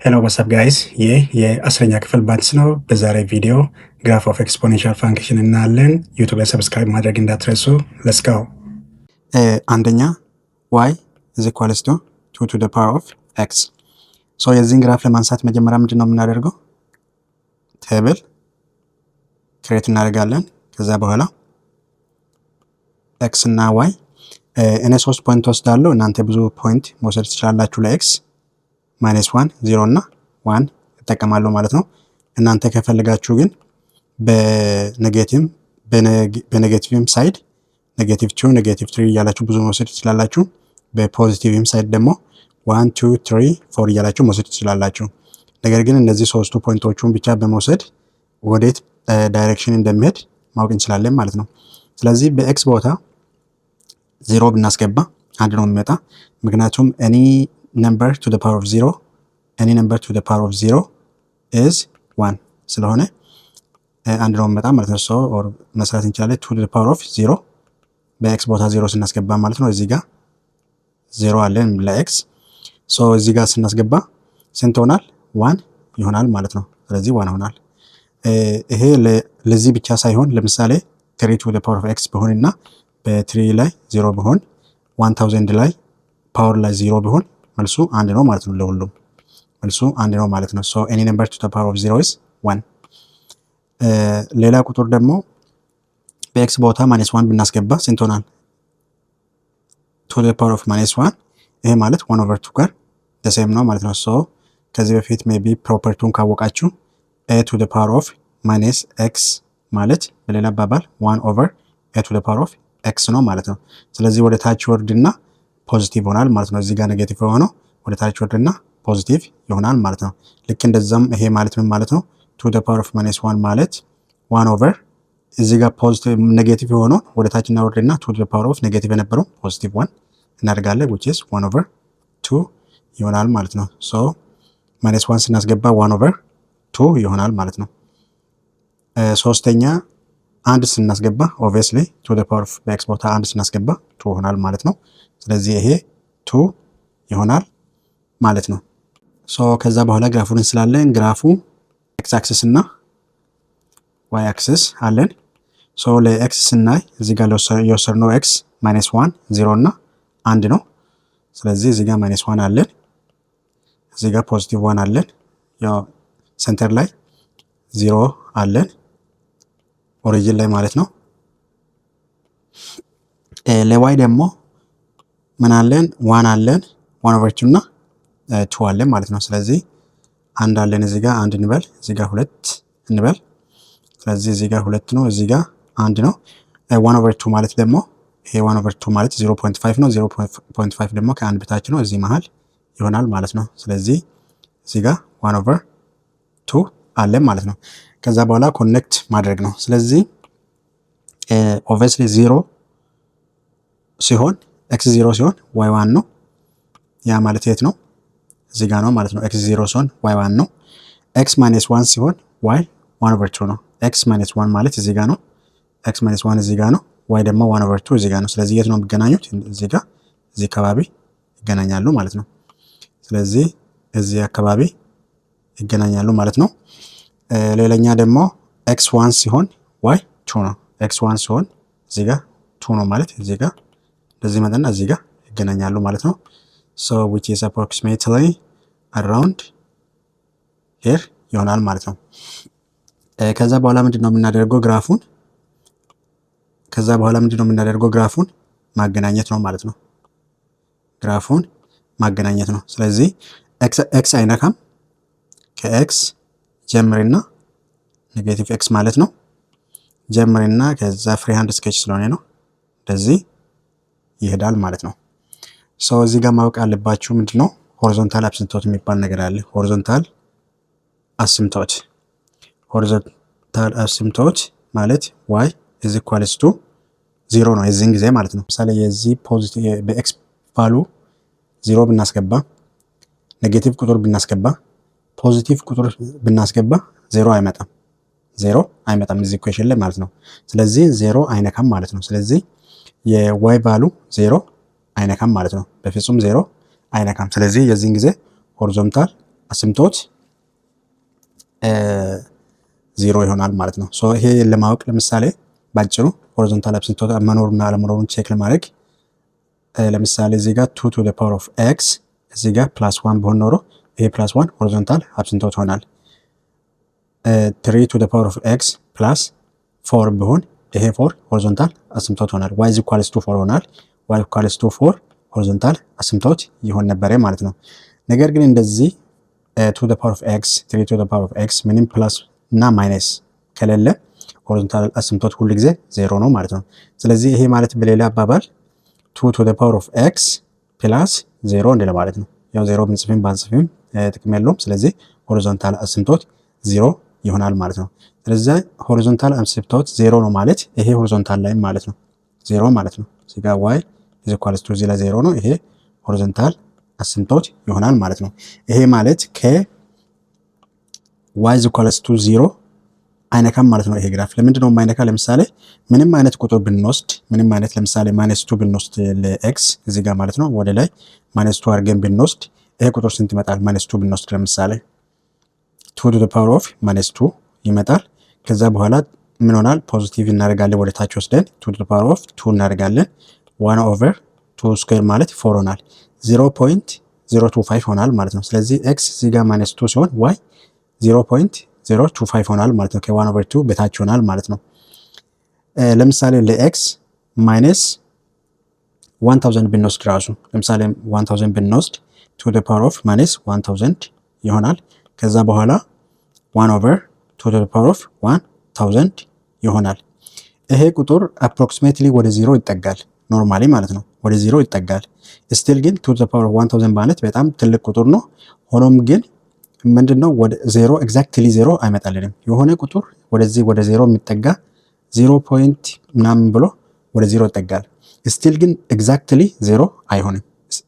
ሄሎ ዋትስአፕ ጋይስ፣ ይህ የአስረኛ ክፍል ባንስ ነው። በዛሬ ቪዲዮ ግራፍ ኦፍ ኤክስፖኔንሻል ፋንክሽን እናያለን። ዩቱብ ላይ ሰብስክራይብ ማድረግ እንዳትረሱ። ለስጋው አንደኛ ዋይ ኢዝ ኢኳልስ ቱ 2 to the power of x። ሶ የዚህን ግራፍ ለማንሳት መጀመሪያ ምንድን ነው የምናደርገው? ቴብል ክሬት እናደርጋለን። ከዛ በኋላ ኤክስ እና ዋይ እኔ 3 ፖይንት ወስዳለሁ። እናንተ ብዙ ፖይንት መውሰድ ትችላላችሁ ለኤክስ -1 0 እና 1 እጠቀማለሁ ማለት ነው። እናንተ ከፈልጋችሁ ግን በኔጌቲቭም ሳይድ -2 -3 እያላችሁ ብዙ መውሰድ ትችላላችሁ። በፖዚቲቭም ሳይድ ደግሞ 1 2 3 4 እያላችሁ መውሰድ ትችላላችሁ። ነገር ግን እነዚህ ሶስቱ ፖይንቶቹን ብቻ በመውሰድ ወዴት ዳይሬክሽን እንደሚሄድ ማወቅ እንችላለን ማለት ነው። ስለዚህ በኤክስ ቦታ 0 ብናስገባ አንድ ነው የሚመጣ። ምክንያቱም any number to the power of 0 is 1 ስለሆነ አንድ ነው የሚመጣ ማለት ነው። ሶ ኦር መስራት እንችላለን to the power of 0 በኤክስ ቦታ 0 ስናስገባ ማለት ነው። እዚህ ጋር 0 አለን ለኤክስ። ሶ እዚህ ጋር ስናስገባ ስንት ይሆናል? 1 ይሆናል ማለት ነው። ስለዚህ 1 ይሆናል። ይሄ ለዚህ ብቻ ሳይሆን ለምሳሌ 3 to the power of x ቢሆንና በ3 ላይ 0 ቢሆን 1000 ላይ ፓወር ላይ 0 ቢሆን መልሱ አንድ ነው ማለት ነው። ለሁሉም መልሱ አንድ ነው ማለት ነው። ሶ any number to the power of 0 is 1። ሌላ ቁጥር ደግሞ በኤክስ ቦታ -1 ብናስገባ ስንት ይሆናል? to the power of -1 ይሄ ማለት 1/2 ጋር the same ነው ማለት ነው። ሶ ከዚህ በፊት ሜቢ ፕሮፐርቲውን ካወቃችሁ a to the power of -x ማለት በሌላ አባባል 1/a to the power of x ነው ማለት ነው። ስለዚህ ወደ ታች ወርድና ፖዚቲቭ ይሆናል ማለት ነው። እዚህ ጋር ኔጌቲቭ የሆነው ወደ ታች ወርድና ፖዚቲቭ ይሆናል ማለት ነው። ልክ እንደዛም ይሄ ማለት ምን ማለት ነው? to the power of -1 ማለት 1/, እዚህ ጋር ፖዚቲቭ ኔጌቲቭ የሆነው ወደ ታችና ወርድና to the power of ኔጌቲቭ የነበረው ፖዚቲቭ 1 እናደርጋለን which is 1/2 ይሆናል ማለት ነው። ሶ -1 ስናስገባ 1/2 ይሆናል ማለት ነው። ሶስተኛ አንድ ስናስገባ obviously to the power of x ቦታ አንድ ስናስገባ 2 ይሆናል ማለት ነው። ስለዚህ ይሄ 2 ይሆናል ማለት ነው። ሶ ከዛ በኋላ ግራፉን እንስላለን። ግራፉ x አክሲስ እና y አክሲስ አለን። ሶ ለx ስናይ እዚህ ጋር የወሰድነው x -1 0 እና 1 ነው። ስለዚህ እዚህ ጋር -1 አለን፣ እዚህ ጋር ፖዚቲቭ 1 አለን፣ ያው ሴንተር ላይ 0 አለን ኦሪጂን ላይ ማለት ነው። ለዋይ ደግሞ ምን አለን? 1 አለን 1/2 እና 2 አለን ማለት ነው። ስለዚህ አንድ አለን እዚህ ጋር አንድ እንበል፣ እዚህ ጋር 2 እንበል። ስለዚህ እዚህ ጋር 2 ነው፣ እዚህ ጋር 1 ነው። 1/2 ማለት ደግሞ ይሄ 1/2 ማለት 0.5 ነው። 0.5 ደግሞ ከአንድ በታች ነው፣ እዚህ መሃል ይሆናል ማለት ነው። ስለዚህ እዚህ ጋር 1/2 አለን ማለት ነው። ከዛ በኋላ ኮኔክት ማድረግ ነው። ስለዚህ obviously 0 ሲሆን x 0 ሲሆን y 1 ነው። ያ ማለት የት ነው? እዚህ ጋር ነው ማለት ነው። x 0 ሲሆን y 1 ነው። x -1 ሲሆን y 1/2 ነው። x -1 ማለት እዚህ ጋር ነው። x -1 እዚህ ጋር ነው። y ደግሞ 1/2 እዚህ ጋር ነው። ስለዚህ የት ነው የሚገናኙት? እዚህ ጋር እዚህ አካባቢ ይገናኛሉ ማለት ነው። ስለዚህ እዚህ አካባቢ ይገናኛሉ ማለት ነው። ሌላኛ ደግሞ x1 ሲሆን y 2 ነው። x1 ሲሆን እዚህ ጋር 2 ነው ማለት እዚህ ጋር እንደዚህ መጠንና እዚህ ጋር ይገናኛሉ ማለት ነው። so which is approximately around here ይሆናል ማለት ነው። ከዛ በኋላ ምንድነው የምናደርገው? ግራፉን ማገናኘት ነው ማለት ነው። ግራፉን ማገናኘት ነው። ስለዚህ x አይነካም። ከx ጀምርና ኔጌቲቭ x ማለት ነው ጀምርና ከዛ ፍሪ ሃንድ ስኬች ስለሆነ ነው እንደዚህ ይሄዳል ማለት ነው። ሶ እዚህ ጋር ማወቅ ያለባችሁ ምንድነው ሆሪዞንታል አሲምፕቶት የሚባል ነገር አለ። ሆሪዞንታል አሲምፕቶት ማለት y is equals to 0 ነው የዚህን ጊዜ ማለት ነው። ምሳሌ የዚህ ፖዚቲቭ በx ቫሉ 0 ብናስገባ፣ ኔጌቲቭ ቁጥር ብናስገባ፣ ፖዚቲቭ ቁጥር ብናስገባ 0 አይመጣም እዚህ ኢኩዌሽን ላይ ማለት ነው። ስለዚህ 0 አይነካም ማለት ነው። ስለዚህ የy ቫሉ 0 አይነካም ማለት ነው። በፍጹም 0 አይነካም። ስለዚህ የዚህን ጊዜ ሆሪዞንታል አሲምቶት ዜሮ ይሆናል ማለት ነው። ሶ ይሄ ለማወቅ ለምሳሌ ባጭሩ ሆሪዞንታል አሲምቶት መኖሩና አለመኖሩን ቼክ ለማድረግ ለምሳሌ እዚህ ጋር 2 to the power of x እዚህ ጋር +1 ቢሆን ኖሮ ይሄ +1 ሆሪዞንታል አሲምቶት ይሆናል። 3 to the power of x +4 ቢሆን ይሄ 4 ሆሪዞንታል አሲምቶት ይሆናል። y = 4 ይሆናል። y = 4 ሆሪዞንታል አሲምቶት ይሆን ነበር ማለት ነው። ነገር ግን እንደዚህ 2 to the power of x 3 to the power of x ምንም ፕላስ እና ማይነስ ከሌለ ሆሪዞንታል አሲምቶት ሁሉ ጊዜ ዜሮ ነው ማለት ነው። ስለዚህ ይሄ ማለት በሌላ አባባል 2 to the power of x +0 እንደለ ማለት ነው። ያው ዜሮ ብንጽፍም ባንጽፍም ጥቅም የለውም። ስለዚህ ሆሪዞንታል አሲምቶት ዜሮ ይሆናል ማለት ነው። ስለዚህ ሆሪዞንታል አሲምቶት ዜሮ ነው ማለት ይሄ ሆሪዞንታል ላይ ማለት ነው ዜሮ ማለት ነው። እዚህ ጋር y = እዚህ ላይ ዜሮ ነው። ይሄ ሆሪዞንታል አሲምቶት ይሆናል ማለት ነው። ይሄ ማለት ከ y = 0 አይነካም ማለት ነው። ይሄ ግራፍ ለምንድን ነው የማይነካ? ለምሳሌ ምንም አይነት ቁጥር ብንወስድ ምንም አይነት ለምሳሌ -2 ብንወስድ ለኤክስ እዚህ ጋር ማለት ነው ወደ ላይ -2 አድርገን ብንወስድ ይሄ ቁጥር ስንት ይመጣል? -2 ብንወስድ ለምሳሌ 2 to the power of -2 ይመጣል። ከዛ በኋላ ምን ሆናል? ፖዚቲቭ እናደርጋለን ወደ ታች ወስደን 2 to the power of 2 እናደርጋለን 1/2 ስኩዌር ማለት 4 ሆናል 0.025 ሆናል ማለት ነው። ስለዚህ ኤክስ እዚህ ጋር -2 ሲሆን y 0.025 ሆናል ማለት ነው። ከ1/2 በታች ሆናል ማለት ነው። ለምሳሌ ለኤክስ -1000 ብንወስድ ራሱ ለምሳሌ 1000 ብንወስድ 2 to the power of -1000 ይሆናል። ከዛ በኋላ 1/2 to the power of 1000 ይሆናል። ይሄ ቁጥር አፕሮክሲሜትሊ ወደ 0 ይጠጋል ኖርማሊ ማለት ነው ወደ 0 ይጠጋል። ስቲል ግን 2 to the power of 1000 ማለት በጣም ትልቅ ቁጥር ነው። ሆኖም ግን ምንድነው ወደ 0 ኤግዛክትሊ 0 አይመጣልንም። የሆነ ቁጥር ወደዚህ ወደ 0 የሚጠጋ 0 ፖይንት ምናምን ብሎ ወደ 0 ይጠጋል። ስቲል ግን ኤግዛክትሊ 0 አይሆንም።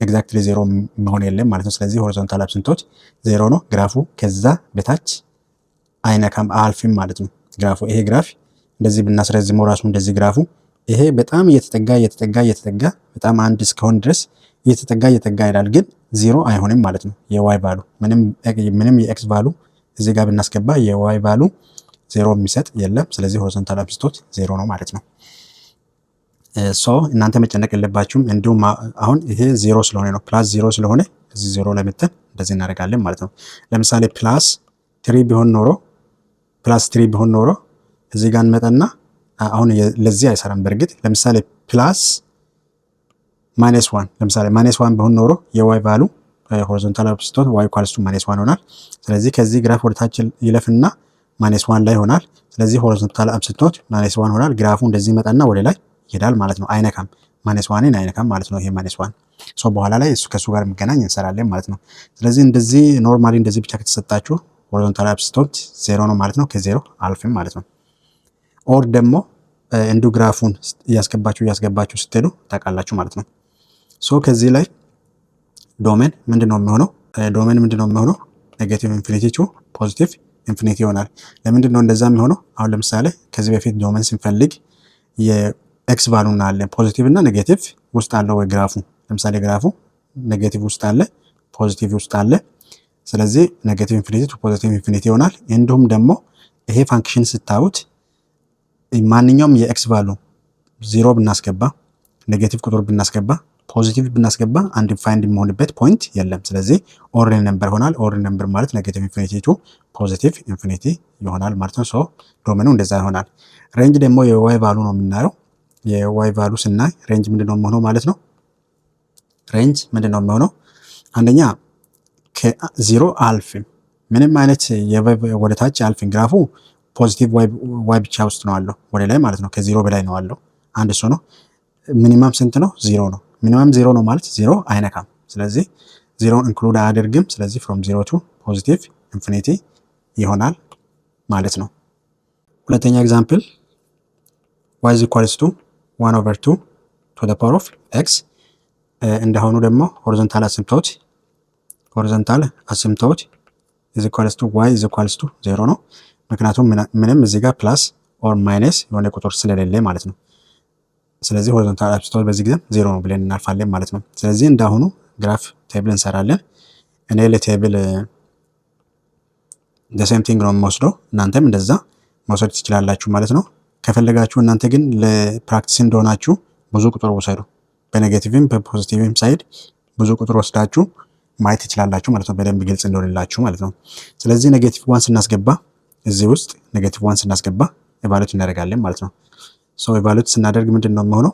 ኤግዛክትሊ 0 መሆን የለም ማለት ነው። ስለዚህ ሆሪዞንታል አሲምቶት 0 ነው። ግራፉ ከዛ በታች አይነካም አልፍም ማለት ነው። ግራፉ ይሄ ግራፍ እንደዚህ ብናስረዝመው ራሱ እንደዚህ ግራፉ ይሄ በጣም እየተጠጋ በጣም አንድ እስከሆነ ድረስ እየተጠጋ ይላል። ግን 0 አይሆንም ማለት ነው። የዋይ ቫሉ ምንም የኤክስ ቫሉ እዚህ ጋር ብናስገባ የዋይ ቫሉ 0 የሚሰጥ የለም። ስለዚህ ሆሪዞንታል አሲምቶት 0 ነው ማለት ነው። ሶ እናንተ መጨነቅ የለባችሁም። እንዲሁም አሁን ይሄ 0 ስለሆነ ነው +0 ስለሆነ እዚህ 0 ላይ መተን እንደዚህ እናደርጋለን ማለት ነው። ለምሳሌ +3 ቢሆን ኖሮ እዚህ ጋር እንመጣና አሁን ለዚህ አይሰራም። በርግጥ ለምሳሌ -1 ለምሳሌ -1 ቢሆን ኖሮ የዋይ ቫሉ ሆሪዞንታል አሲምቶት y = -1 ይሆናል። ስለዚህ ከዚህ ግራፍ ወደ ታች ይለፍና -1 ላይ ይሆናል። ስለዚህ ሆሪዞንታል አሲምቶት -1 ይሆናል። ግራፉ እንደዚህ ይመጣና ወደ ላይ ይሄዳል ማለት ነው። አይነካም -1ን አይነካም ማለት ነው። ይሄ -1 ሶ በኋላ ላይ ከሱ ጋር የሚገናኝ እንሰራለን ማለት ነው። ስለዚህ እንደዚህ ኖርማሊ እንደዚህ ብቻ ከተሰጣችሁ ሆሪዞንታል አሲምቶት 0 ነው ማለት ነው። ከ0 አልፍም ማለት ነው። ኦር ደግሞ እንዱ ግራፉን እያስገባችሁ ስትሄዱ ታውቃላችሁ ማለት ነው። ሶ ከዚህ ላይ ዶሜን ምንድነው የሚሆነው? ኔጌቲቭ ኢንፊኒቲ ቱ ፖዚቲቭ ኢንፊኒቲ ይሆናል። ለምንድነው እንደዛ የሚሆነው? አሁን ለምሳሌ ከዚህ በፊት ዶሜን ስንፈልግ የኤክስ ቫሉ እናያለን። ፖዚቲቭ እና ኔጌቲቭ ውስጥ አለው ወይ ግራፉ። ለምሳሌ ግራፉ ኔጌቲቭ ውስጥ አለ፣ ፖዚቲቭ ውስጥ አለ። ስለዚህ ኔጌቲቭ ኢንፊኒቲ ቱ ፖዚቲቭ ኢንፊኒቲ ይሆናል። እንዲሁም ደግሞ ይሄ ፋንክሽን ስታዩት ማንኛውም የኤክስ ቫሉ 0 ብናስገባ ኔጌቲቭ ቁጥር ብናስገባ ፖዚቲቭ ብናስገባ አንዲፋይንድ የሚሆንበት ፖይንት የለም። ስለዚህ ኦሬል ነምበር ይሆናል። ኦሬል ነምበር ማለት ኔጌቲቭ ኢንፊኒቲ ቱ ፖዚቲቭ ኢንፊኒቲ ይሆናል ማለት ነው። ሶ ዶሜኑ እንደዛ ይሆናል። ሬንጅ ደግሞ የዋይ ቫሉ ነው የምናየው። የዋይ ቫሉ ስናይ ሬንጅ ምንድነው የሚሆነው ማለት ነው? ሬንጅ ምንድነው የሚሆነው? አንደኛ ከ0 አልፍም ምንም አይነት ወደ ታች አልፍም። ግራፉ ፖዚቲቭ ዋይ ብቻ ውስጥ ነው አለው ወደ ላይ ማለት ነው። ከ0 በላይ ነው አለው። አንድ እሱ ነው። ሚኒማም ስንት ነው? 0 ነው። ሚኒማም 0 ነው ማለት 0 አይነካም። ስለዚህ 0ን ኢንክሉድ አያደርግም። ስለዚህ ፍሮም 0 ቱ ፖዚቲቭ ኢንፊኒቲ ይሆናል ማለት ነው። ሁለተኛ ኤግዛምፕል y = 1/2 to the power of x እንደሆኑ ደግሞ ሆሪዞንታል አሲምቶት is equals to y is equals to 0 ነው። ምክንያቱም ምንም እዚህ ጋር ፕላስ ኦር ማይነስ የሆነ ቁጥር ስለሌለ ማለት ነው። ስለዚህ ሆሪዞንታል አሲምቶት በዚህ ጊዜ 0 ነው ብለን እናልፋለን ማለት ነው። ስለዚህ እንዳሁኑ ግራፍ ቴብል እንሰራለን። እኔ ለቴብል ሴም ቲንግ ነው የምወስደው። እናንተም እንደዛ መውሰድ ትችላላችሁ ማለት ነው። ከፈለጋችሁ እናንተ ግን ለፕራክቲስ እንደሆናችሁ ብዙ ቁጥር ውሰዱ። በኔጌቲቭም በፖዚቲቭም ሳይድ ብዙ ቁጥር ወስዳችሁ ማየት ትችላላችሁ ማለት ነው። በደንብ ግልጽ እንደሆነላችሁ ማለት ነው። ስለዚህ ኔጌቲቭ 1 ስናስገባ እዚህ ውስጥ ኔጌቲቭ 1 ስናስገባ ኢቫሉዌት እናደርጋለን ማለት ነው። ሶ ኢቫሉዌት ስናደርግ ምንድን ነው የሚሆነው?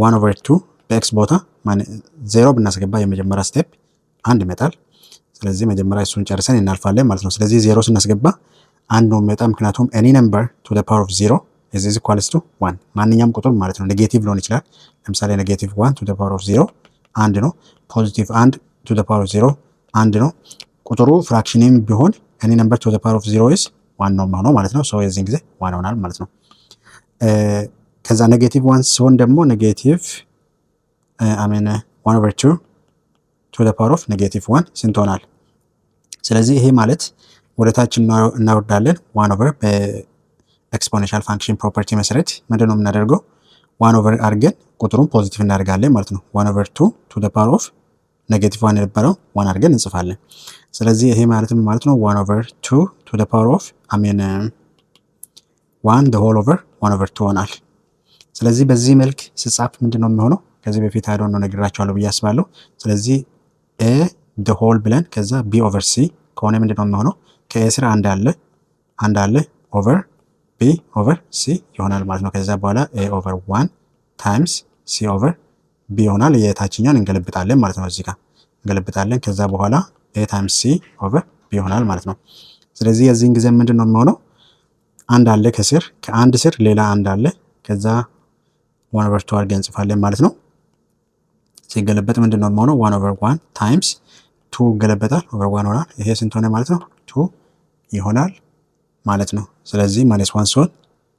1/2 በኤክስ ቦታ 0 ብናስገባ የመጀመሪያ ስቴፕ 1 ይመጣል። ስለዚህ መጀመሪያ እሱን ጨርሰን እናልፋለን ማለት ነው። ስለዚህ 0 ስናስገባ 1 ነው የሚመጣ። ምክንያቱም any number to the power of 0 is equals to 1 ማንኛውም ቁጥር ማለት ነው። ኔጌቲቭ ሊሆን ይችላል። ለምሳሌ ኔጌቲቭ 1 to the power of 0 1 ነው። ፖዚቲቭ 1 to the power of 0 1 ነው። ቁጥሩ ፍራክሽንም ቢሆን any number to the power of 0 is 1 ነው የሚሆነው ማለት ነው። ሶ የዚህን ጊዜ 1 ይሆናል ማለት ነው። ከዛ ኔጌቲቭ 1 ሲሆን ደግሞ ኔጌቲቭ 1/2 to the power of ኔጌቲቭ 1 ስንት ይሆናል? ስለዚህ ይሄ ማለት ወደ ታች እናወርዳለን። 1/, በኤክስፖኔንሻል ፋንክሽን ፕሮፐርቲ መሰረት ምንድን ነው የምናደርገው? 1/, አድርገን ቁጥሩን ፖዚቲቭ እናደርጋለን ማለት ነው። 1/2 to the power of ኔጌቲቭ 1 የነበረው 1 አድርገን እንጽፋለን። ስለዚህ ይሄ ማለትም ማለት ነው 1/2 to the power of 1 the whole over 1/2 ይሆናል። ስለዚህ በዚህ መልክ ሲጻፍ ምንድን ነው የሚሆነው? ከዚህ በፊት አይዶን ነው ነግራችኋለሁ ብዬ አስባለሁ። ስለዚህ a the whole ብለን ከዛ b over c ከሆነ ምንድን ነው የሚሆነው? ከኤ ስር አንድ አለ ኦቨር b over c ይሆናል ማለት ነው። ከዛ በኋላ a over 1 times c over b ይሆናል። የታችኛውን እንገለብጣለን ማለት ነው። እዚህ ጋር እንገለብጣለን። ከዛ በኋላ a times c over b ይሆናል ማለት ነው። ስለዚህ የዚህን ጊዜ ምንድን ነው የሚሆነው? አንድ አለ ከስር፣ ከአንድ ስር ሌላ አንድ አለ። ከዛ 1/2 አድርገን እንጽፋለን ማለት ነው። ሲገለበጥ ምንድን ነው የሚሆነው? 1/1 ታይምስ 2 ገለበጣል ኦቨር 1 ይሆናል። ይሄ ስንት ሆነ ማለት ነው? 2 ይሆናል ማለት ነው። ስለዚህ -1 ሲሆን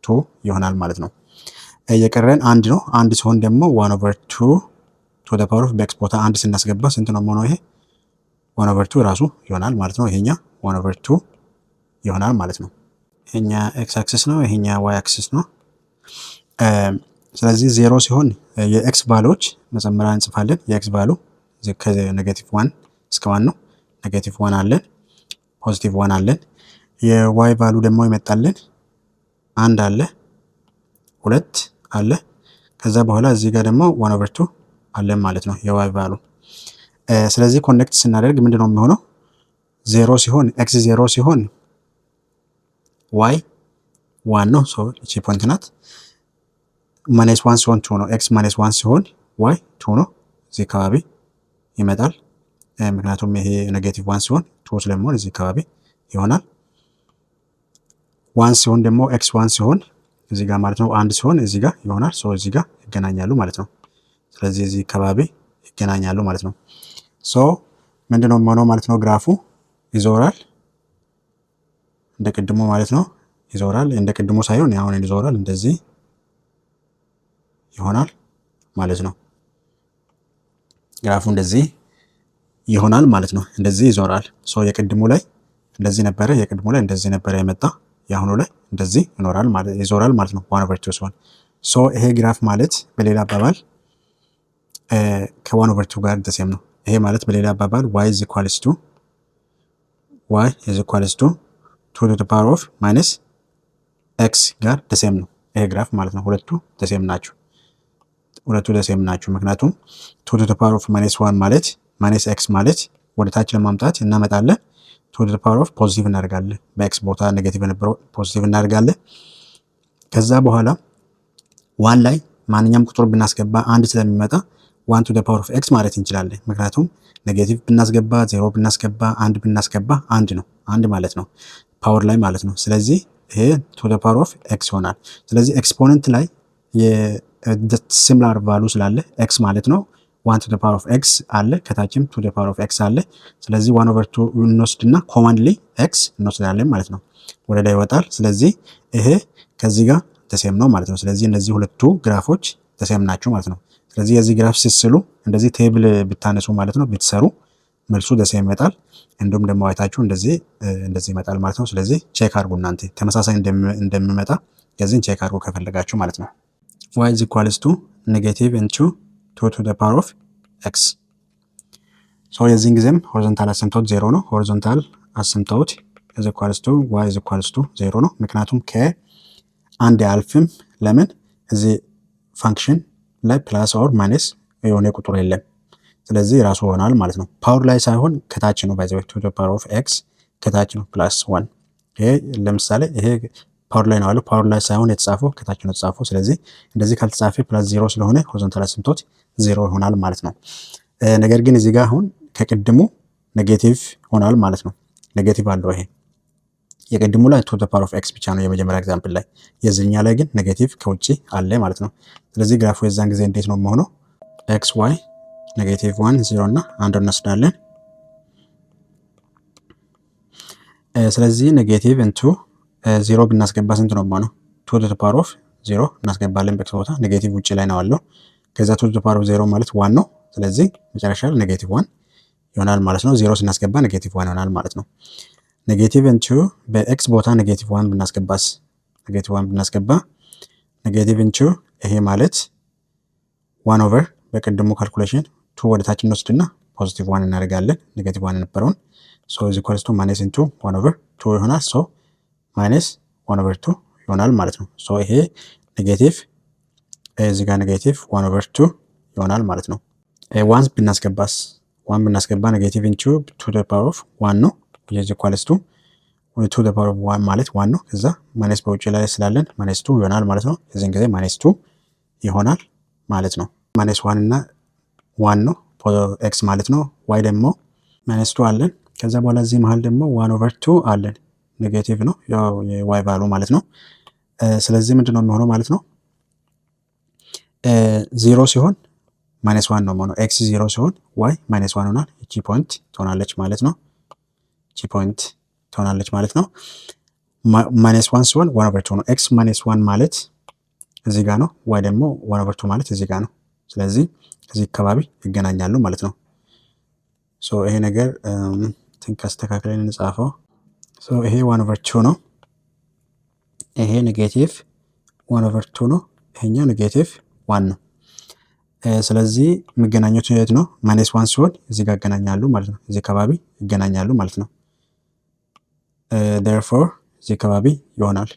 2 ይሆናል ማለት ነው። የቀረን አንድ ነው። አንድ ሲሆን ደግሞ 1/2 to the power of በኤክስ ቦታ አንድ ስናስገባ ስንት ነው የሚሆነው? ይሄ 1/2 ራሱ ይሆናል ማለት ነው። ይሄኛ 1/2 ይሆናል ማለት ነው። ይሄኛ ኤክስ አክሲስ ነው፣ ይሄኛ ዋይ አክሲስ ነው። ስለዚህ 0 ሲሆን የኤክስ ቫልዩዎች መጀመሪያ እንጽፋለን። የኤክስ ቫልዩ ከኔጌቲቭ 1 እስከ 1 ነው። ኔጌቲቭ 1 አለን፣ ፖዚቲቭ 1 አለን። የዋይ ቫልዩ ደግሞ ይመጣልን 1 አለ፣ 2 አለ። ከዛ በኋላ እዚህ ጋር ደግሞ 1/2 አለን ማለት ነው የዋይ ቫልዩ። ስለዚህ ኮኔክት ስናደርግ ምንድነው የሚሆነው? 0 ሲሆን ኤክስ 0 ሲሆን ዋይ 1 ነው። ሶ እቺ ፖይንት ናት። -1 ሲሆን 2 ነው። ኤክስ -1 ሲሆን ዋይ 2 ነው። እዚህ አካባቢ ይመጣል። ምክንያቱም ይሄ ኔጌቲቭ 1 ሲሆን 2 ስለሚሆን እዚህ አካባቢ ይሆናል። 1 ሲሆን ደግሞ ኤክስ 1 ሲሆን እዚህ ጋር ማለት ነው። 1 ሲሆን እዚህ ጋር ይሆናል። ሶ እዚህ ጋር ይገናኛሉ ማለት ነው። ስለዚህ እዚህ አካባቢ ይገናኛሉ ማለት ነው። ሶ ምንድነው የሚሆነው ማለት ነው? ግራፉ ይዞራል እንደ ቅድሙ ማለት ነው። ይዞራል እንደ ቅድሙ ሳይሆን አሁን ይዞራል፣ እንደዚህ ይሆናል ማለት ነው። ግራፉ እንደዚህ ይሆናል ማለት ነው። እንደዚህ ይዞራል። ሶ የቅድሙ ላይ እንደዚህ ነበረ፣ የቅድሙ ላይ እንደዚህ ነበረ የመጣ፣ የአሁኑ ላይ እንደዚህ ይኖራል ማለት ይዞራል ማለት ነው። 1/2 ሲሆን ሶ ይሄ ግራፍ ማለት በሌላ አባባል ከ1/2 ጋር ደሴም ነው። ይሄ ማለት በሌላ አባባል y is equals to 2 to the power of minus x ጋር ደሴም ነው ይሄ ግራፍ ማለት ነው። ሁለቱ ደሴም ናቸው። ምክንያቱም 2 to the power of -1 ማለት minus x ማለት ወደ ታች ለማምጣት እናመጣለን። 2 to the power of ፖዚቲቭ እናደርጋለን። በኤክስ ቦታ ኔጌቲቭ የነበረው ፖዚቲቭ እናደርጋለን። ከዛ በኋላ 1 ላይ ማንኛውም ቁጥር ብናስገባ አንድ ስለሚመጣ 1 to the power of x ማለት እንችላለን። ምክንያቱም ኔጌቲቭ ብናስገባ 0 ብናስገባ 1 ብናስገባ አንድ ነው፣ አንድ ማለት ነው ፓወር ላይ ማለት ነው። ስለዚህ ይሄ to the power of x ይሆናል። ስለዚህ ኤክስፖነንት ላይ ሲሚላር ቫልዩ ስላለ x ማለት ነው 1 to the power of x አለ፣ ከታችም to the power of x አለ። ስለዚህ 1/2 እንወስድና ኮማንድሊ x እንወስዳለን ማለት ነው፣ ወደ ላይ ይወጣል። ስለዚህ ይሄ ከዚህ ጋር ተሴም ነው ማለት ነው። ስለዚህ እነዚህ ሁለቱ ግራፎች ተሴም ናቸው ማለት ነው። ስለዚህ የዚህ ግራፍ ሲስሉ እንደዚህ ቴብል ብታነሱ ማለት ነው ብትሰሩ መልሱ ተሴም ይመጣል። እንዲሁም ደግሞ አይታችሁ እንደዚህ ይመጣል ማለት ነው። ስለዚህ ቼክ አድርጉ እናንተ ተመሳሳይ እንደሚመጣ የዚህን ቼክ አድርጉ ከፈለጋችሁ ማለት ነው። y is equals to negative into 2 to the power of x ሶ የዚህን ጊዜም ሆሪዞንታል አሲምፕቶት 0 ነው። ሆሪዞንታል አሲምፕቶት is equals to y is equals to 0 ነው። ምክንያቱም ከአንድ አልፍም። ለምን እዚህ ፋንክሽን ላይ ፕላስ ኦር ማይነስ የሆነ ቁጥር የለም። ስለዚህ ራሱ ሆናል ማለት ነው። ፓወር ላይ ሳይሆን ከታች ነው። ባይ ዘ ዌይ ቱ ዘ ፓወር ኦፍ ኤክስ ከታች ነው ፕላስ 1። ይሄ ለምሳሌ ይሄ ፓወር ላይ ነው አለው። ፓወር ላይ ሳይሆን የተጻፈው ከታች ነው የተጻፈው። ስለዚህ እንደዚህ ካልተጻፈ ፕላስ 0 ስለሆነ ሆሪዞንታል አሲምፕቶት 0 ይሆናል ማለት ነው። ነገር ግን እዚህ ጋር አሁን ከቅድሙ ኔጌቲቭ ሆናል ማለት ነው። ኔጌቲቭ አለው ይሄ የቅድሙ ላይ ቱ ዘ ፓወር ኦፍ ኤክስ ብቻ ነው የመጀመሪያ ኤግዛምፕል ላይ። የዚህኛ ላይ ግን ኔጌቲቭ ከውጪ አለ ማለት ነው። ስለዚህ ግራፉ የዛን ጊዜ እንዴት ነው የሚሆነው? ኤክስ ዋይ ኔጌቲቭ 1 0 እና 1 እንወስዳለን። ስለዚህ ኔጌቲቭ ኢንቱ 0 ብናስገባ ስንት ነው የሚሆነው? ቱ ዘ ፓወር ኦፍ 0 እናስገባለን በኤክስ ቦታ። ኔጌቲቭ ውጪ ላይ ነው አለው። ከዛ ቱ ዘ ፓወር ኦፍ 0 ማለት 1 ነው። ስለዚህ መጨረሻ ላይ ኔጌቲቭ 1 ይሆናል ማለት ነው። 0 ስናስገባ ኔጌቲቭ 1 ይሆናል ማለት ነው። ኔጌቲቭ ኢንቱ በኤክስ ቦታ ኔጌቲቭ 1 ብናስገባስ? ኔጌቲቭ 1 ብናስገባ ኔጌቲቭ ኢንቱ ይሄ ማለት 1 ኦቨር በቅድሙ ካልኩሌሽን 2 ወደ ታች እንወስድና ፖዚቲቭ 1 እናደርጋለን። ኔጌቲቭ 1 የነበረውን ሶ ኢዝ ኢኳልስ ቱ ማይነስ ኢንቱ 1 ኦቨር 2 ይሆናል። ሶ ማይነስ 1 ኦቨር 2 ይሆናል ማለት ነው። ሶ ይሄ ኔጌቲቭ እዚህ ጋር ኔጌቲቭ 1 ኦቨር 2 ይሆናል ማለት ነው። 1 ብናስገባስ? 1 ብናስገባ ኔጌቲቭ ኢንቱ 2 ዘ ፓወር ኦፍ 1 ነው። ኢዝ ኢኳልስ ቱ 2 ዘ ፓወር ኦፍ 1 ማለት 1 ነው። ከዛ ማይነስ በውጭ ላይ ስላለን ማይነስ 2 ይሆናል ማለት ነው። እዚህን ጊዜ ማይነስ 2 ይሆናል ማለት ነው። ማይነስ 1 እና 1 ነው ኤክስ ማለት ነው። ዋይ ደግሞ ማይነስ 2 አለን። ከዛ በኋላ እዚህ መሃል ደግሞ 1 ኦቨር 2 አለን። ኔጌቲቭ ነው ያው የዋይ ቫሉ ማለት ነው። ስለዚህ ምንድነው የሚሆነው ማለት ነው? 0 ሲሆን ማይነስ 1 ነው የሚሆነው። ኤክስ 0 ሲሆን ዋይ ማይነስ 1 ይሆናል። እቺ ፖይንት ትሆናለች ማለት ነው። እቺ ፖይንት ትሆናለች ማለት ነው። ማይነስ 1 ሲሆን 1 ኦቨር 2 ነው። ኤክስ ማይነስ 1 ማለት እዚህ ጋር ነው። ዋይ ደግሞ 1 ኦቨር 2 ማለት እዚህ ጋር ነው። ስለዚህ እዚህ አካባቢ ይገናኛሉ ማለት ነው። ሶ ይሄ ነገር ትንሽ አስተካክለን እንጻፈው። ሶ ይሄ 1 ኦቨር 2 ነው። ይሄ ኔጌቲቭ 1 ኦቨር 2 ነው። ይሄኛው ኔጌቲቭ 1 ነው። ስለዚህ የሚገናኙት የት ነው? ማይነስ 1 ሲሆን እዚህ ጋር ይገናኛሉ ማለት ነው። እዚህ አካባቢ ይገናኛሉ ማለት ነው። therefore እዚህ አካባቢ ይሆናል።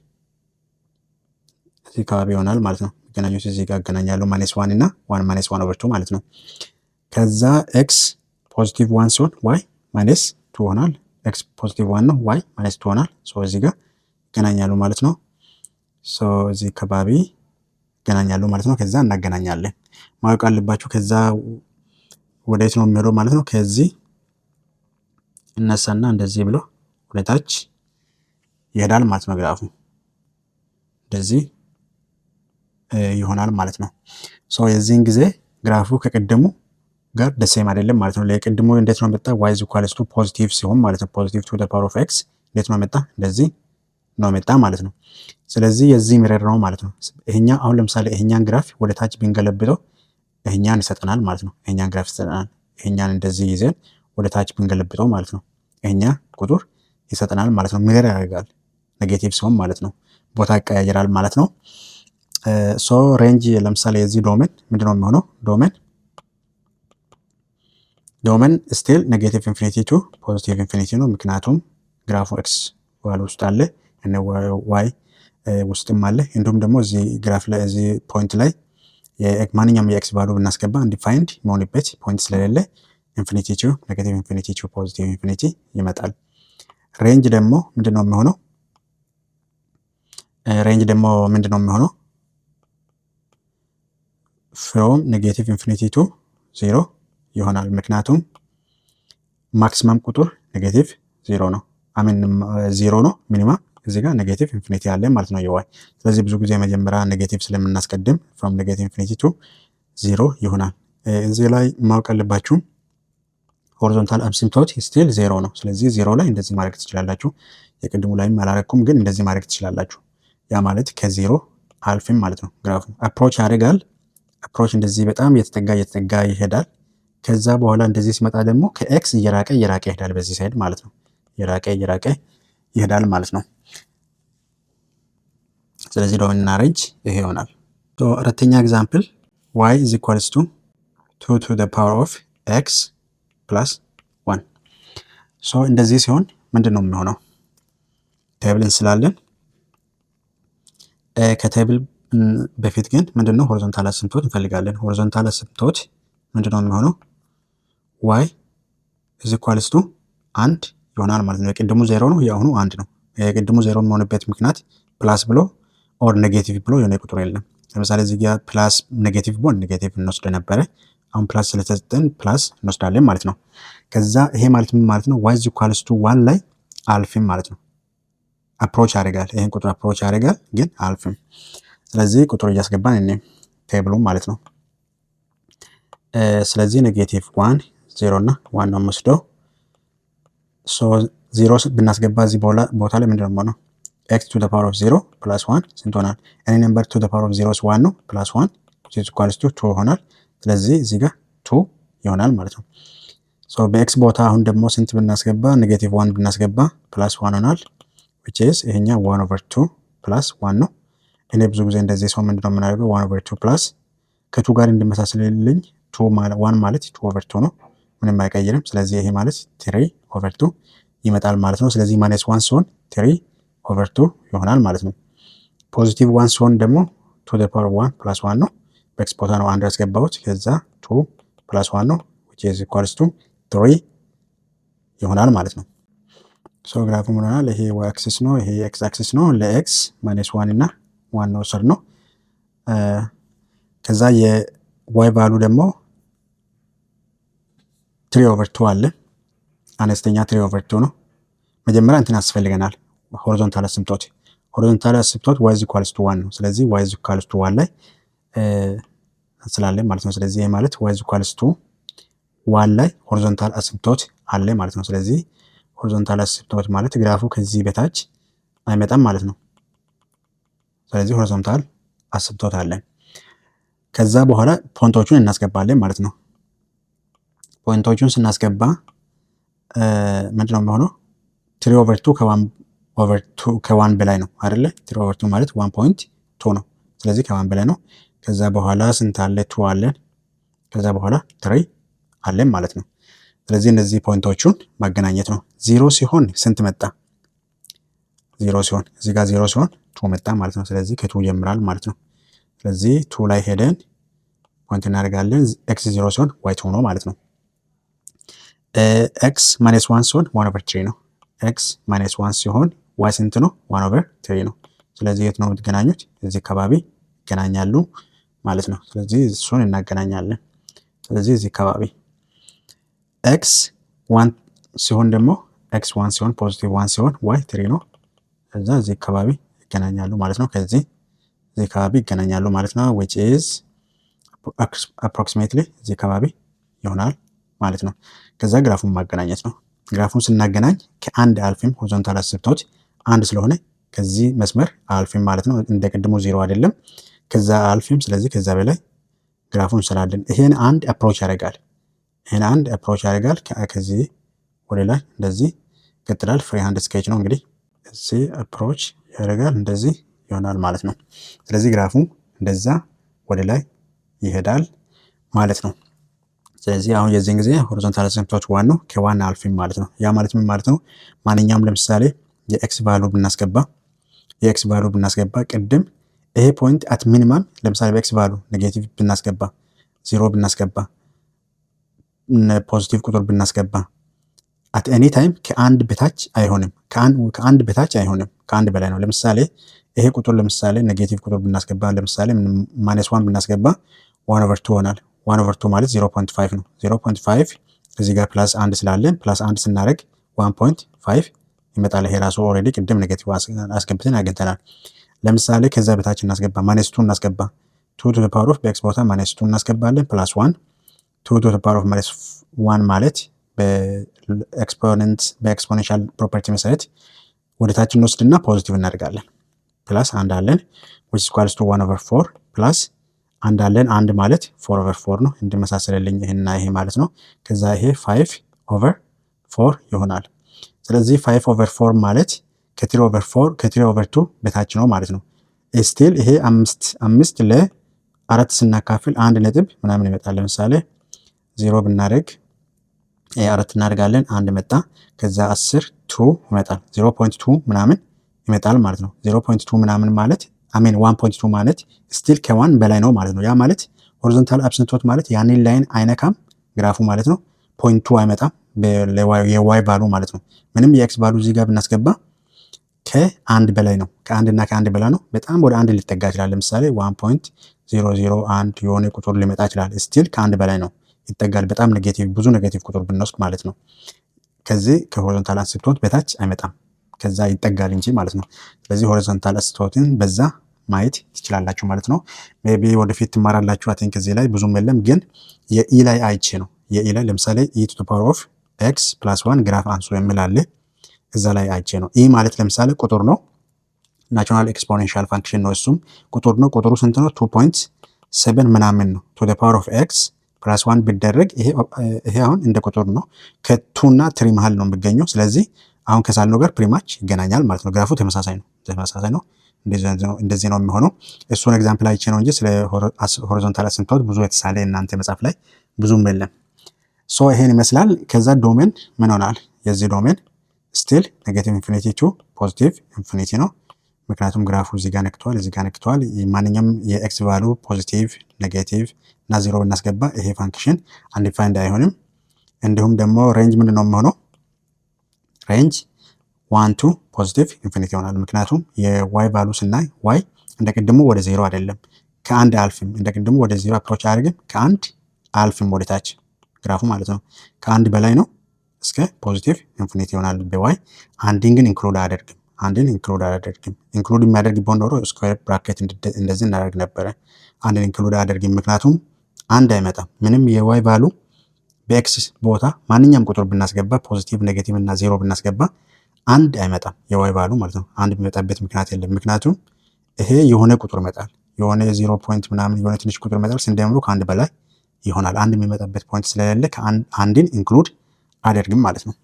እዚህ አካባቢ ይሆናል ማለት ነው። የሚገናኙት እዚህ ጋር ይገናኛሉ ማይነስ 1 እና 1 ማይነስ 1 ኦቨር 2 ማለት ነው። ከዛ ኤክስ ፖዚቲቭ 1 ሲሆን ዋይ ማይነስ 2 ይሆናል። ኤክስ ፖዚቲቭ 1 ነው። ዋይ ማይነስ 2 ይሆናል። ሶ እዚህ ጋር ይገናኛሉ ማለት ነው። ሶ እዚህ አካባቢ ይገናኛሉ ማለት ነው። ከዛ እናገናኛለን። ማወቅ አለባችሁ ከዛ ወዴት ነው የሚሄደው ማለት ነው። ከዚህ እነሳና እንደዚህ ብሎ ወደ ታች ይሄዳል ማለት ነው። ግራፉ እንደዚህ ይሆናል ማለት ነው። ሶ የዚህን ጊዜ ግራፉ ከቀደሙ ጋር ደሴም አይደለም ማለት ነው። ለቀደሙ እንዴት ነው መጣ? y is equals to ፖዚቲቭ ሲሆን ማለት ነው። ፖዚቲቭ to the power of x እንዴት ነው መጣ? እንደዚህ ነው መጣ ማለት ነው። ስለዚህ የዚህ ሚረር ነው ማለት ነው። ይሄኛ አሁን ለምሳሌ ይሄኛን ግራፍ ወደ ታች ብንገለብጠው ይሄኛን ይሰጠናል ማለት ነው። ይሄኛን ግራፍ ይሰጠናል። ይሄኛን እንደዚህ ይዘን ወደ ታች ብንገለብጠው ማለት ነው ይሄኛ ቁጥር ይሰጠናል ማለት ነው። ሚረር ያደርጋል ኔጌቲቭ ሲሆን ማለት ነው። ቦታ ይቀያየራል ማለት ነው። ሶ ሬንጅ ለምሳሌ የዚህ ዶሜን ምንድነው የሚሆነው? ዶሜን ስቲል ኔጌቲቭ ኢንፊኒቲ ቱ ፖዚቲቭ ኢንፊኒቲ ነው። ምክንያቱም ግራፉ ኤክስ ዋል ውስጥ አለ እና ዋይ ውስጥም አለ። እንዲሁም ደግሞ እዚህ ግራፍ ላይ እዚህ ፖይንት ላይ ማንኛውም የኤክስ ቫሉ ብናስገባ አንዲፋይንድ የሚሆንበት ፖይንት ስለሌለ ኢንፊኒቲ ቱ ኔጌቲቭ ኢንፊኒቲ ቱ ፖዚቲቭ ኢንፊኒቲ ይመጣል። ሬንጅ ደግሞ ምንድነው የሚሆነው? ፍሮም ኔጌቲቭ ኢንፊኒቲ ቱ 0 ይሆናል። ምክንያቱም ማክሲመም ቁጥር ኔጌቲቭ 0 ነው። አሜን 0 ነው ሚኒማም እዚህ ጋር ኔጌቲቭ ኢንፊኒቲ አለ ማለት ነው የዋይ። ስለዚህ ብዙ ጊዜ መጀመሪያ ኔጌቲቭ ስለምናስቀድም ፍሮም ኔጌቲቭ ኢንፊኒቲ ቱ 0 ይሆናል። እዚህ ላይ ማወቅ አለባችሁ ሆሪዞንታል አሲምፕቶት ስቲል 0 ነው። ስለዚህ 0 ላይ እንደዚህ ማድረግ ትችላላችሁ። የቅድሙ ላይም አላረኩም ግን እንደዚህ ማድረግ ትችላላችሁ። ያ ማለት ከ0 አልፍም ማለት ነው። ግራፉ አፕሮች ያደርጋል። አፕሮች እንደዚህ በጣም እየተጠጋ ይሄዳል። ከዛ በኋላ እንደዚህ ሲመጣ ደግሞ ከኤክስ እየራቀ ይሄዳል በዚህ ሳይድ ማለት ነው። እየራቀ ይሄዳል ማለት ነው። ስለዚህ ዶሜን እና ሬንጅ ይሄ ይሆናል። አራተኛ ኤግዛምፕል y is equals to 2 to the power of x plus ሶ እንደዚህ ሲሆን ምንድን ነው የሚሆነው? ቴብል እንስላለን። ከቴብል በፊት ግን ምንድነው ሆሪዞንታል አሲምፕቶት እንፈልጋለን። ሆሪዞንታል አሲምፕቶት ምንድነው የሚሆነው? ዋይ ኢዝ ኢኳልስ ቱ 1 ይሆናል ማለት ነው። የቅድሙ 0 ነው፣ የአሁኑ 1 ነው። የቅድሙ 0 የሚሆንበት ምክንያት ፕላስ ብሎ ኦር ኔጌቲቭ ብሎ የሆነ ቁጥር የለም። ለምሳሌ እዚህ ጋር ፕላስ ኔጌቲቭ ቢሆን ኔጌቲቭ እንወስድ ነበረ። አሁን ፕላስ ስለተሰጠን ፕላስ እንወስዳለን ማለት ነው። ከዛ ይሄ ማለት ምን ማለት ነው? ዋይ ኢዝ ኢኳልስ ቱ 1 ላይ አልፍም ማለት ነው። አፕሮች ያደርጋል፣ ይሄን ቁጥር አፕሮች ያደርጋል ግን አልፍም። ስለዚህ ቁጥሩ እያስገባን እኔ ቴብሉ ማለት ነው። ስለዚህ ኔጌቲቭ 1 0 እና 1 ነው የምወስደው። ሶ 0 ብናስገባ እዚህ ቦታ ላይ ምንድነው የሚሆነው? ኤክስ ቱ ዘ ፓወር ኦፍ 0 ፕላስ 1 ስንት ሆናል? ኤኒ ነምበር ቱ ዘ ፓወር ኦፍ 0 1 ነው ፕላስ 1 which is equals to 2 ይሆናል። ስለዚህ እዚህ ጋር 2 ይሆናል ማለት ነው። ሶ በኤክስ ቦታ አሁን ደግሞ ስንት ብናስገባ? ኔጌቲቭ 1 ብናስገባ ፕላስ 1 ይሆናል which is ይሄኛ 1 over 2 ፕላስ 1 ነው። እኔ ብዙ ጊዜ እንደዚህ ሰው ምንድነው የምናደርገው? 1 over 2 ፕላስ ከ2 ጋር እንዲመሳሰልልኝ 1 ማለት 2 over 2 ነው፣ ምንም አይቀይርም። ስለዚህ ይሄ ማለት 3 over 2 ይመጣል ማለት ነው። ስለዚህ ማይነስ 1 ሲሆን 3 over 2 ይሆናል ማለት ነው። ፖዚቲቭ 1 ሲሆን ደግሞ 2 the power 1 plus 1 ነው። በኤክስ ቦታ ነው 1 ያስገባሁት። ከዛ 2 plus 1 ነው which is equals to 3 ይሆናል ማለት ነው። ሶ ግራፉ ምን ሆናል? ይሄ ዋይ አክሲስ ነው፣ ይሄ ኤክስ አክሲስ ነው። ለኤክስ ማይነስ 1 እና 1 ነው ወሰድ ነው። ከዛ የዋይ ቫሉ ደግሞ 3 over 2 አለ። አነስተኛ 3 over 2 ነው። መጀመሪያ እንትን ያስፈልገናል ሆሪዞንታል አሲምፕቶት። ሆሪዞንታል አሲምፕቶት ዋይ ኢዝ ኢኳልስ ቱ 1 ነው። ስለዚህ ዋይ ኢዝ ኢኳልስ ቱ 1 ላይ ስላለ ማለት ነው። ስለዚህ ይሄ ማለት ዋይ ኢዝ ኢኳልስ ቱ 1 ላይ ሆሪዞንታል አሲምፕቶት አለ ማለት ነው። ስለዚህ ሆሪዞንታል አሲምፕቶት ማለት ግራፉ ከዚህ በታች አይመጣም ማለት ነው። ስለዚህ ሆሪዞንታል አሲምፕቶት አለ። ከዛ በኋላ ፖይንቶቹን እናስገባለን ማለት ነው። ፖይንቶቹን ስናስገባ ምንድነው የሚሆነው? 3 over 2 ከ1 በላይ ነው አይደለ? 3 over 2 ማለት 1.2 ነው። ስለዚህ ከ1 በላይ ነው። ከዛ በኋላ ስንት አለ? 2 አለን። ከዛ በኋላ 3 አለን ማለት ነው። ስለዚህ እነዚህ ፖይንቶቹን ማገናኘት ነው። 0 ሲሆን ስንት መጣ? 0 ሲሆን እዚህ ጋር 0 ሲሆን 2 መጣ ማለት ነው። ስለዚህ ከ2 ይጀምራል ማለት ነው። ስለዚህ 2 ላይ ሄደን ፖይንት እናደርጋለን። ኤክስ 0 ሲሆን ዋይ 2 ነው ማለት ነው። ኤክስ ማይነስ 1 ሲሆን 1 over 3 ነው። ኤክስ ማይነስ 1 ሲሆን ዋይ ስንት ነው? 1 over 3 ነው። ስለዚህ የት ነው የምትገናኙት? እዚህ አካባቢ ይገናኛሉ ማለት ነው። ስለዚህ እሱን እናገናኛለን። ስለዚህ እዚህ አካባቢ ኤክስ 1 ሲሆን ደግሞ ኤክስ 1 ሲሆን ፖዚቲቭ 1 ሲሆን ዋይ 3 ነው። ከዛ እዚህ አካባቢ ይገናኛሉ ማለት ነው። ከዚህ እዚህ አካባቢ ይገናኛሉ ማለት ነው። which is approximately እዚህ አካባቢ ይሆናል ማለት ነው። ከዛ ግራፉን ማገናኘት ነው። ግራፉን ስናገናኝ ከአንድ አልፊም ሆሪዞንታል አሲምፕቶት አንድ ስለሆነ ከዚህ መስመር አልፊም ማለት ነው። እንደ ቅድሙ 0 አይደለም። ከዛ አልፊም። ስለዚህ ከዛ በላይ ግራፉን እንሰራለን። ይሄን አንድ አፕሮች ያደርጋል። ይሄን አንድ አፕሮች ያደርጋል። ከዚህ ወደ ላይ እንደዚህ ይቀጥላል። ፍሪ ሃንድ ስኬች ነው እንግዲህ። እዚህ አፕሮች ያደርጋል እንደዚህ ይሆናል ማለት ነው። ስለዚህ ግራፉ እንደዛ ወደ ላይ ይሄዳል ማለት ነው። ስለዚህ አሁን የዚህን ጊዜ ሆሪዞንታል አሲምፕቶት 1 ነው፣ ከ1 አልፊም ማለት ነው። ያ ማለት ምን ማለት ነው? ማንኛውም ለምሳሌ የኤክስ ቫሉ ብናስገባ ቅድም ይሄ ፖይንት አት ሚኒማም ለምሳሌ በኤክስ ቫሉ ኔጌቲቭ ብናስገባ 0 ብናስገባ ፖዚቲቭ ቁጥር ብናስገባ አት ኤኒ ታይም ከአንድ በታች አይሆንም። ከአንድ በታች አይሆንም፣ ከአንድ በላይ ነው። ለምሳሌ ይሄ ቁጥር ለምሳሌ ኔጌቲቭ ቁጥር ብናስገባ ለምሳሌ ማይነስ 1 ብናስገባ 1 over 2 ይሆናል። 1 over 2 ማለት 0.5 ነው። 0.5 እዚህ ጋር ፕላስ 1 ስላለን ፕላስ 1 ስናደርግ 1.5 ይመጣል። ይሄ ራሱ ኦልሬዲ ቅድም ኔጌቲቭ አስገብተን አግኝተናል። ለምሳሌ ከዛ በታች እናስገባ፣ ማይነስ 2 እናስገባ። 2 to the power of በኤክስ ቦታ ማይነስ 2 እናስገባለን ፕላስ 1 2 to the power of ማይነስ 1 ማለት በኤክስፖኔንሻል ፕሮፐርቲ መሰረት ወደ ታች እንወስድና ፖዚቲቭ እናደርጋለን። ፕላስ 1 አለን which is equals to 1 over 4 ፕላስ 1 አለን። 1 ማለት 4 over 4 ነው። እንዲመሳሰልልኝ ይሄና ይሄ ማለት ነው። ከዛ ይሄ 5 over 4 ይሆናል። ስለዚህ 5 over 4 ማለት ከ3 over 2 በታች ነው ማለት ነው። ስቲል ይሄ 5 ለ4 ስናካፍል 1 ነጥብ ምናምን ይመጣል። ለምሳሌ 0 ብናደርግ 4 እናደርጋለን። 1 መጣ። ከዛ 10 2 ይመጣል። 0.2 ምናምን ይመጣል ማለት ነው። 0.2 ምናምን ማለት 1.2 ማለት ስቲል ከ1 በላይ ነው ማለት ነው። ያ ማለት ሆሪዞንታል አብሰንቶት ማለት ያንን ላይን አይነካም ግራፉ ማለት ነው። 0.2 አይመጣም የዋይ ቫሉ ማለት ነው። ምንም የኤክስ ቫሉ እዚህ ጋር ብናስገባ ከ1 በላይ ነው። ከ1 እና ከ1 በላይ ነው። በጣም ወደ 1 ሊጠጋ ይችላል። ለምሳሌ 1.001 የሆነ ቁጥር ሊመጣ ይችላል። ስቲል ከ1 በላይ ነው፣ ይጠጋል። በጣም ኔጌቲቭ ብዙ ኔጌቲቭ ቁጥር ብንወስድ ማለት ነው። ከዚህ ከሆሪዞንታል አሲምፕቶት በታች አይመጣም፣ ከዛ ይጠጋል እንጂ ማለት ነው። ስለዚህ ሆሪዞንታል አሲምፕቶትን በዛ ማየት ትችላላችሁ ማለት ነው። ሜቢ ወደፊት ትማራላችሁ። አይ ቲንክ እዚህ ላይ ብዙም የለም፣ ግን የኢ ላይ አይቼ ነው። የኢ ላይ ለምሳሌ ኢ ቱ ዘ ፓወር ኦፍ ኤክስ ፕላስ 1 ግራፍ አንሱ የሚል አለ። እዛ ላይ አይቼ ነው። ኢ ማለት ለምሳሌ ቁጥር ነው፣ ናቹራል ኤክስፖኔንሻል ፋንክሽን ነው። እሱም ቁጥር ነው። ቁጥሩ ስንት ነው? 2.7 ምናምን ነው። ቱ ዘ ፓወር ኦፍ ኤክስ ፕላስ 1 ቢደረግ ይሄ አሁን እንደ ቁጥር ነው። ከ2 እና 3 መሃል ነው የሚገኘው። ስለዚህ አሁን ከሳልነው ጋር ፕሪማች ይገናኛል ማለት ነው። ግራፉ ተመሳሳይ ነው። እንደዚህ ነው የሚሆነው። እሱን ኤግዛምፕል አይቼ ነው እንጂ ስለ ሆሪዞንታል አሲምፕቶት ብዙ የተሳለ እናንተ መጽሐፍ ላይ ብዙም የለም። ሶ ይሄን ይመስላል። ከዛ ዶሜን ምን ሆናል? የዚህ ዶሜን ስቲል ኔጌቲቭ ኢንፊኒቲ ቱ ፖዚቲቭ ኢንፊኒቲ ነው። ምክንያቱም ግራፉ እዚህ ጋር ነክቷል። ማንኛውም የኤክስ ቫሉ ፖዚቲቭ፣ ኔጌቲቭ እና 0 ብናስገባ ይሄ ፋንክሽን አንዲፋይንድ አይሆንም። እንዲሁም ደግሞ ሬንጅ ምንድን ነው የሚሆነው? ሬንጅ 1 ቱ ፖዚቲቭ ኢንፊኒቲ ይሆናል። ምክንያቱም የዋይ ቫሉ ስናይ ዋይ እንደ ቅድሙ ወደ 0 አይደለም፣ ከ1 አልፍም። እንደ ቅድሙ ወደ 0 አፕሮች አያደርግም፣ ከ1 አልፍም ወደ ታች ግራፉ ማለት ነው። ከ1 በላይ ነው እስከ ፖዚቲቭ ኢንፊኒቲ ይሆናል በዋይ። አንድን ግን ኢንክሉድ አያደርግም። ኢንክሉድ የሚያደርግ ቢሆን ኖሮ ስኩዌር ብራኬት እንደዚህ እናደርግ ነበረ። አንድን ኢንክሉድ አያደርግም፣ ምክንያቱም 1 አይመጣም። ምንም የዋይ ቫሉ በኤክስ ቦታ ማንኛውም ቁጥር ብናስገባ ፖዚቲቭ፣ ኔጌቲቭ እና 0 ብናስገባ 1 አይመጣም የዋይ ቫሉ ማለት ነው። 1 የሚመጣበት ምክንያት የለም። ምክንያቱም ይሄ የሆነ ቁጥር ይመጣል፣ የሆነ 0 ፖይንት ምናምን የሆነ ትንሽ ቁጥር ይመጣል። ስንደምሩ ከ1 በላይ ይሆናል። 1 የሚመጣበት ፖይንት ስለሌለ አንድን ኢንክሉድ አያደርግም ማለት ነው።